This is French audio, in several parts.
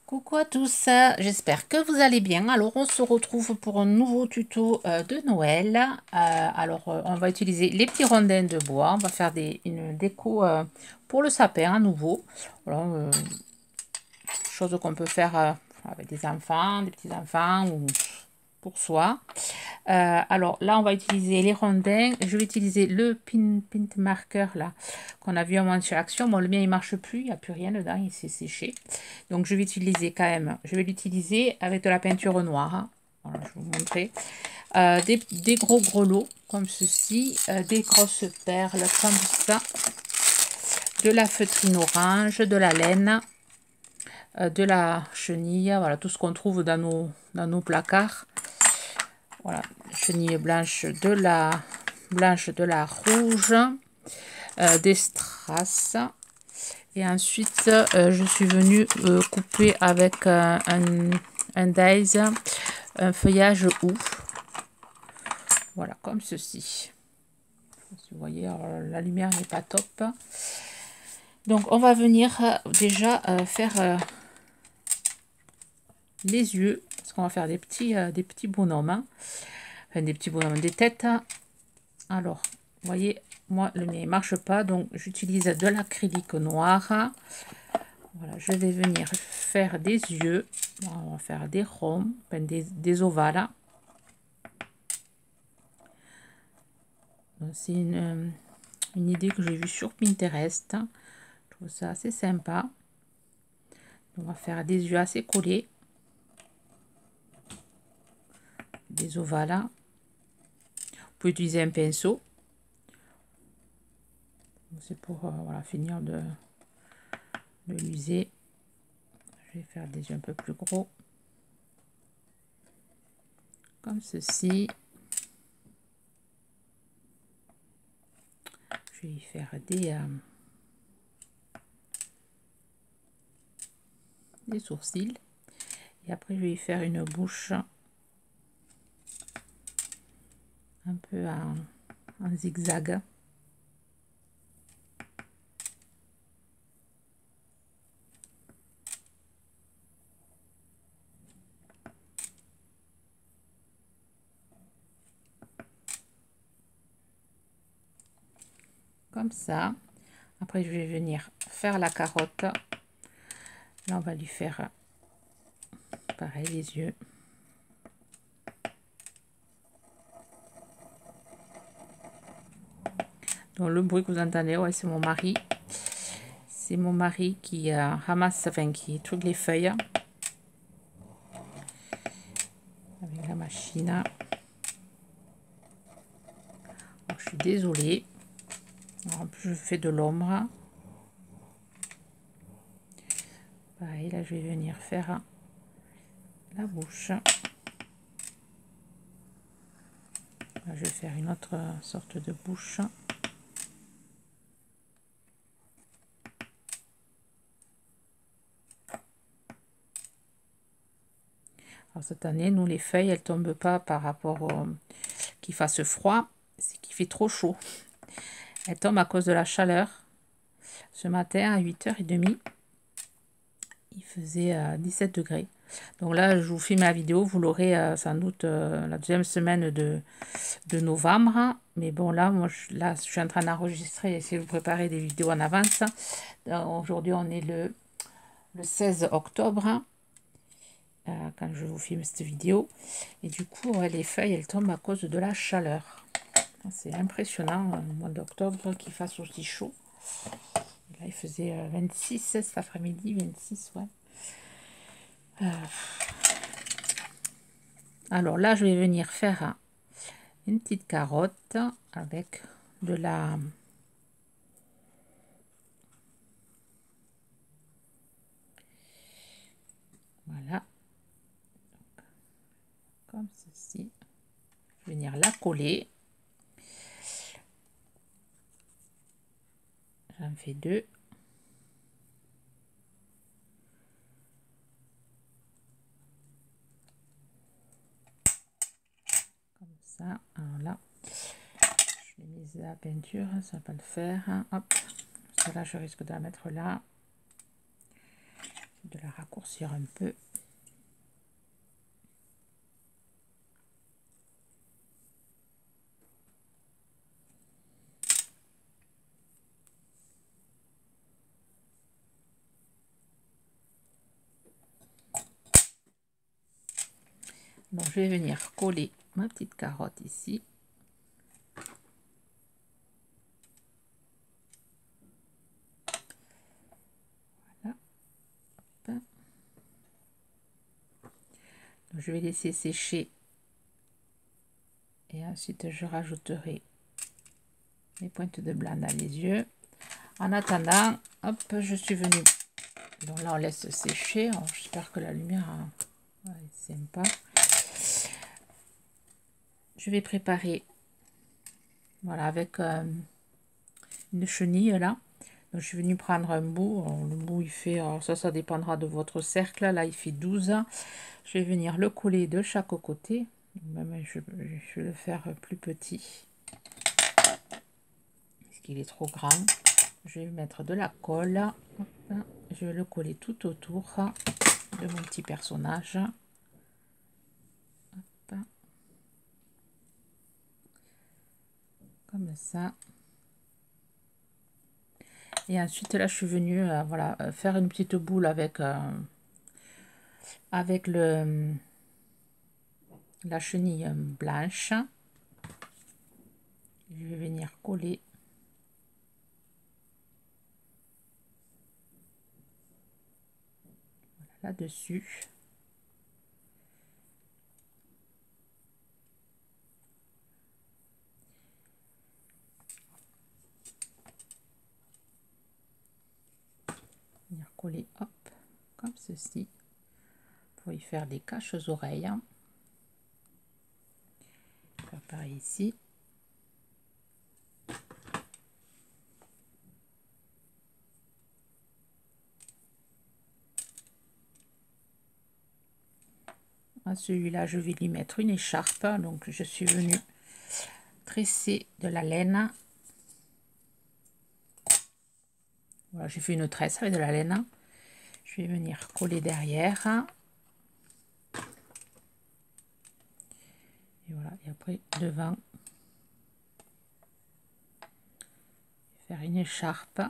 Coucou à tous, j'espère que vous allez bien. Alors on se retrouve pour un nouveau tuto de Noël. On va utiliser les petits rondins de bois. On va faire une déco pour le sapin à nouveau. Voilà, chose qu'on peut faire avec des enfants, des petits-enfants ou pour soi. Alors là, on va utiliser les rondins. Je vais utiliser le pint marker là qu'on a vu en moins chez Action. Bon, le mien il marche plus, il n'y a plus rien dedans, il s'est séché. Donc je vais utiliser quand même, je vais l'utiliser avec de la peinture noire. Hein. Voilà, je vais vous montrer. Des gros grelots comme ceci, des grosses perles comme ça, de la feutrine orange, de la laine, de la chenille, voilà tout ce qu'on trouve dans nos placards. Voilà, chenille blanche, de la rouge, des strass. Et ensuite, je suis venue couper avec un dies, un feuillage ouf. Voilà, comme ceci. Si vous voyez, la lumière n'est pas top. Donc, on va venir déjà faire les yeux. Parce qu'on va faire des petits bonhommes. Hein. Enfin, des petits bonhommes, des têtes. Alors, vous voyez, moi, le mien ne marche pas. Donc, j'utilise de l'acrylique noir. Voilà, je vais venir faire des yeux. On va faire des ronds, enfin des ovales. C'est une idée que j'ai vue sur Pinterest. Je trouve ça assez sympa. On va faire des yeux assez collés. Des ovales. Vous pouvez utiliser un pinceau. C'est pour voilà, finir de l'user. Je vais faire des yeux un peu plus gros. Comme ceci. Je vais y faire des sourcils. Et après, je vais y faire une bouche un peu en zigzag. Comme ça. Après, je vais venir faire la carotte. Là, on va lui faire pareil les yeux. Donc, le bruit que vous entendez, ouais, c'est mon mari. C'est mon mari qui ramasse, enfin, qui trouve les feuilles avec la machine. Alors, je suis désolée. Alors, en plus, je fais de l'ombre. Pareil, là, je vais venir faire la bouche. Là, je vais faire une autre sorte de bouche. Alors, cette année, nous, les feuilles, elles tombent pas par rapport au qu'il fasse froid, c'est qu'il fait trop chaud. Elles tombent à cause de la chaleur. Ce matin, à 8h30, il faisait 17 degrés. Donc là, je vous filme la vidéo, vous l'aurez sans doute la deuxième semaine de novembre. Mais bon, là, je suis en train d'enregistrer, essayer de vous préparer des vidéos en avance. Aujourd'hui, on est le 16 octobre, quand je vous filme cette vidéo. Et du coup, ouais, les feuilles, elles tombent à cause de la chaleur. C'est impressionnant, au mois d'octobre, qu'il fasse aussi chaud. Là, il faisait 26 cet après-midi, 26, ouais. Alors là, je vais venir faire une petite carotte avec de la... Voilà. Comme ceci. Je vais venir la coller. J'en fais deux. Comme ça. Alors là, je vais mise la peinture, ça va pas le faire. Hop. Celle-là, je risque de la mettre là. De la raccourcir. raccourcir un peu. Donc je vais venir coller ma petite carotte ici. Voilà. Donc, je vais laisser sécher et ensuite je rajouterai les pointes de blanc dans les yeux. En attendant, hop, je suis venue. Donc là on laisse sécher. J'espère que la lumière est sympa. Je vais préparer, voilà, avec une chenille là. Donc je suis venue prendre un bout. Le bout il fait, alors ça dépendra de votre cercle. Là il fait 12. Je vais venir le coller de chaque côté. Même je vais le faire plus petit parce qu'il est trop grand. Je vais mettre de la colle. Hop, je vais le coller tout autour de mon petit personnage. Hop. Comme ça. Et ensuite là je suis venue voilà, faire une petite boule avec la chenille blanche. Je vais venir coller là-dessus. Venir coller, hop, comme ceci, pour y faire des caches aux oreilles. Faire pareil ici. À celui-là, je vais lui mettre une écharpe. Donc, je suis venue tresser de la laine. Voilà, j'ai fait une tresse avec de la laine. Je vais venir coller derrière. Et voilà, et après, devant, faire une écharpe.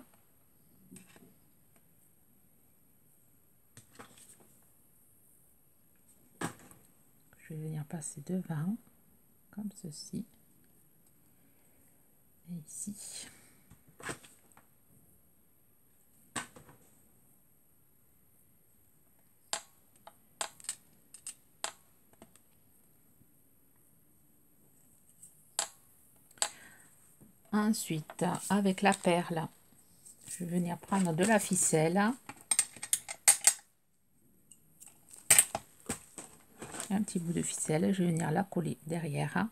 Je vais venir passer devant, comme ceci. Et ici. Ensuite, avec la perle, je vais venir prendre de la ficelle. Un petit bout de ficelle, je vais venir la coller derrière.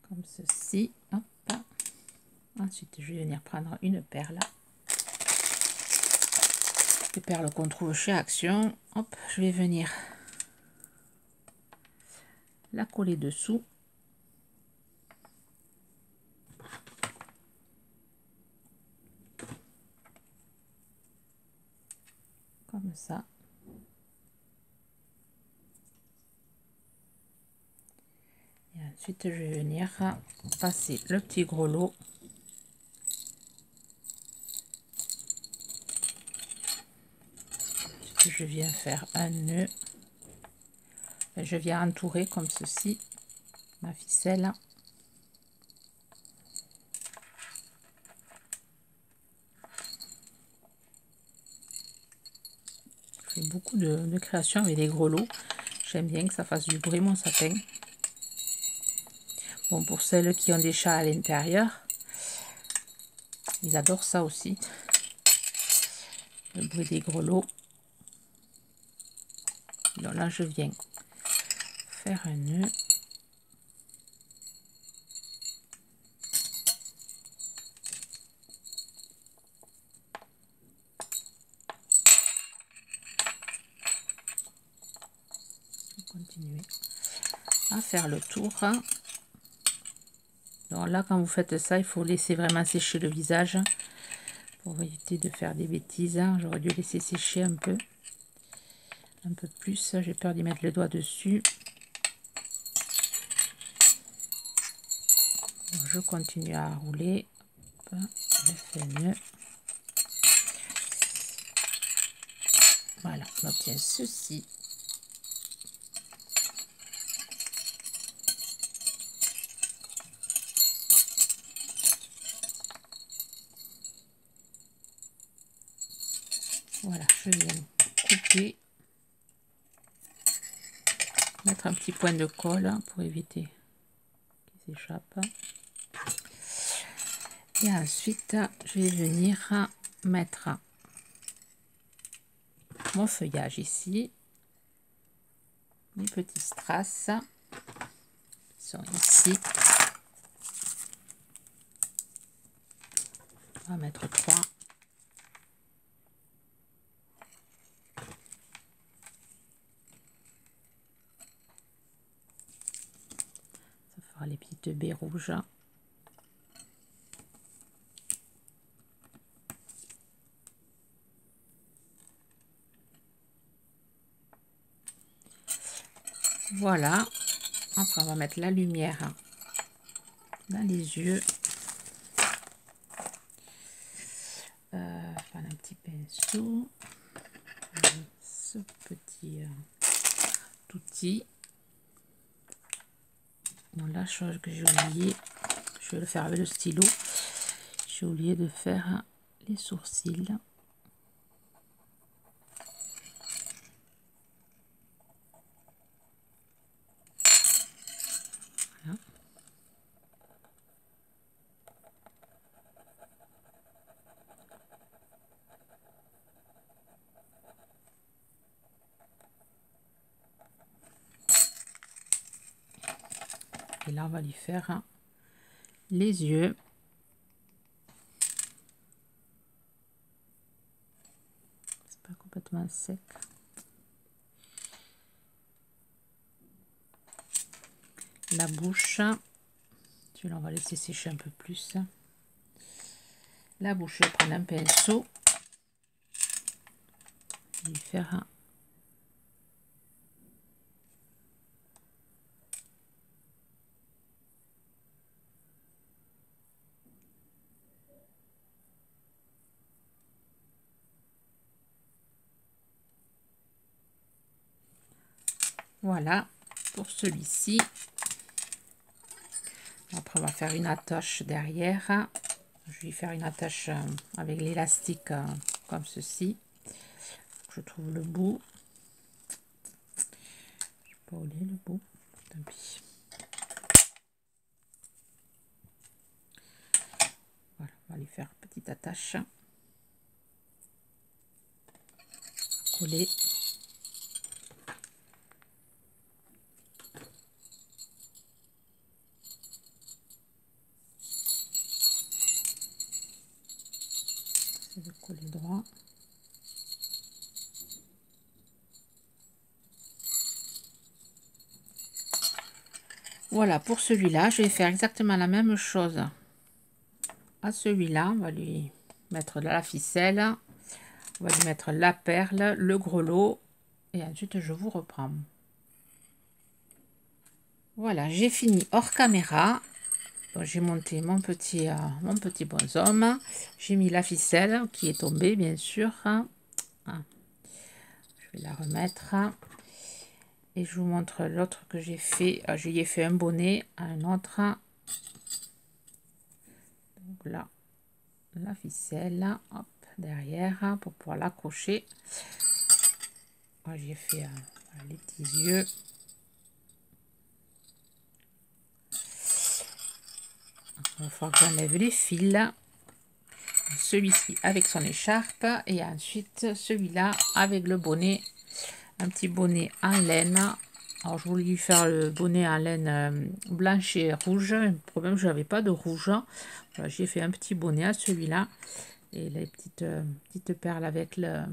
Comme ceci. Hop. Ensuite, je vais venir prendre une perle. Des perles qu'on trouve chez Action. Hop, je vais venir la coller dessous. Comme ça. Et ensuite, je vais venir passer le petit grelot. Ensuite, je viens faire un nœud. Je viens entourer comme ceci ma ficelle. Je fais beaucoup de créations avec des grelots. J'aime bien que ça fasse du bruit mon sapin. Bon, pour celles qui ont des chats à l'intérieur, ils adorent ça aussi. Le bruit des grelots. Donc là, je viens faire un nœud. Continuer à faire le tour. Donc Donc là, quand vous faites ça, il faut laisser vraiment sécher le visage pour éviter de faire des bêtises. J'aurais dû laisser sécher un peu plus. J'ai peur d'y mettre le doigt dessus. Donc, je continue à rouler. Hop, je fais mieux. Voilà, on obtient ceci. Voilà, je viens couper, mettre un petit point de colle pour éviter qu'il s'échappe. Et ensuite, je vais venir mettre mon feuillage ici, les petits strass qui sont ici. On va mettre 3. Ça fera les petites baies rouges. Voilà. Après, on va mettre la lumière dans les yeux. Prendre un petit pinceau. Ce petit outil. Bon, la chose que j'ai oublié, je vais le faire avec le stylo. J'ai oublié de faire les sourcils. Voilà. Et là, on va lui faire les yeux. C'est pas complètement sec. La bouche. Celui-là, on va laisser sécher un peu plus. La bouche, je vais prendre un pinceau. Et lui faire voilà pour celui-ci. Après, on va faire une attache derrière. Je vais faire une attache avec l'élastique comme ceci. Je trouve le bout. Je sais pas où il est le bout. Tant pis. Voilà, on va lui faire une petite attache. Coller. De coller droit. Voilà, pour celui-là, je vais faire exactement la même chose à celui-là. On va lui mettre de la ficelle, on va lui mettre la perle, le grelot, et ensuite je vous reprends. Voilà, j'ai fini hors caméra. J'ai monté mon petit bonhomme. J'ai mis la ficelle qui est tombée, bien sûr. Je vais la remettre. Et je vous montre l'autre que j'ai fait. Je lui ai fait un bonnet à un autre. Donc là, la ficelle, hop, derrière, pour pouvoir l'accrocher. J'ai fait les petits yeux. Il va falloir que j'enlève les fils. Celui-ci avec son écharpe et ensuite celui-là avec le bonnet, un petit bonnet en laine. Alors je voulais lui faire le bonnet en laine blanche et rouge. Le problème, je n'avais pas de rouge. Voilà, j'ai fait un petit bonnet à celui-là et les petites perles avec la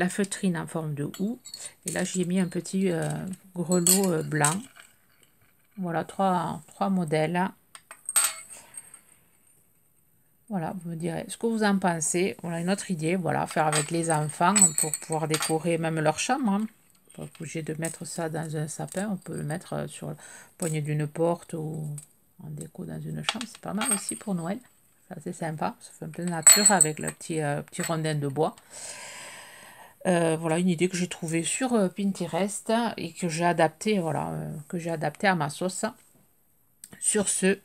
feutrine en forme de houx. Et là j'ai mis un petit grelot blanc. Voilà, trois modèles. Voilà, vous me direz ce que vous en pensez. Voilà une autre idée, voilà, faire avec les enfants pour pouvoir décorer même leur chambre. Hein. Pas obligé de mettre ça dans un sapin, on peut le mettre sur le poignet d'une porte ou en déco dans une chambre. C'est pas mal aussi pour Noël. C'est assez sympa, ça fait un peu de nature avec le petit rondin de bois. Voilà une idée que j'ai trouvée sur Pinterest et que j'ai adaptée, voilà, que j'ai adaptée à ma sauce. Sur ce,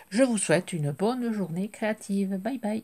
je vous souhaite une bonne journée créative. Bye bye.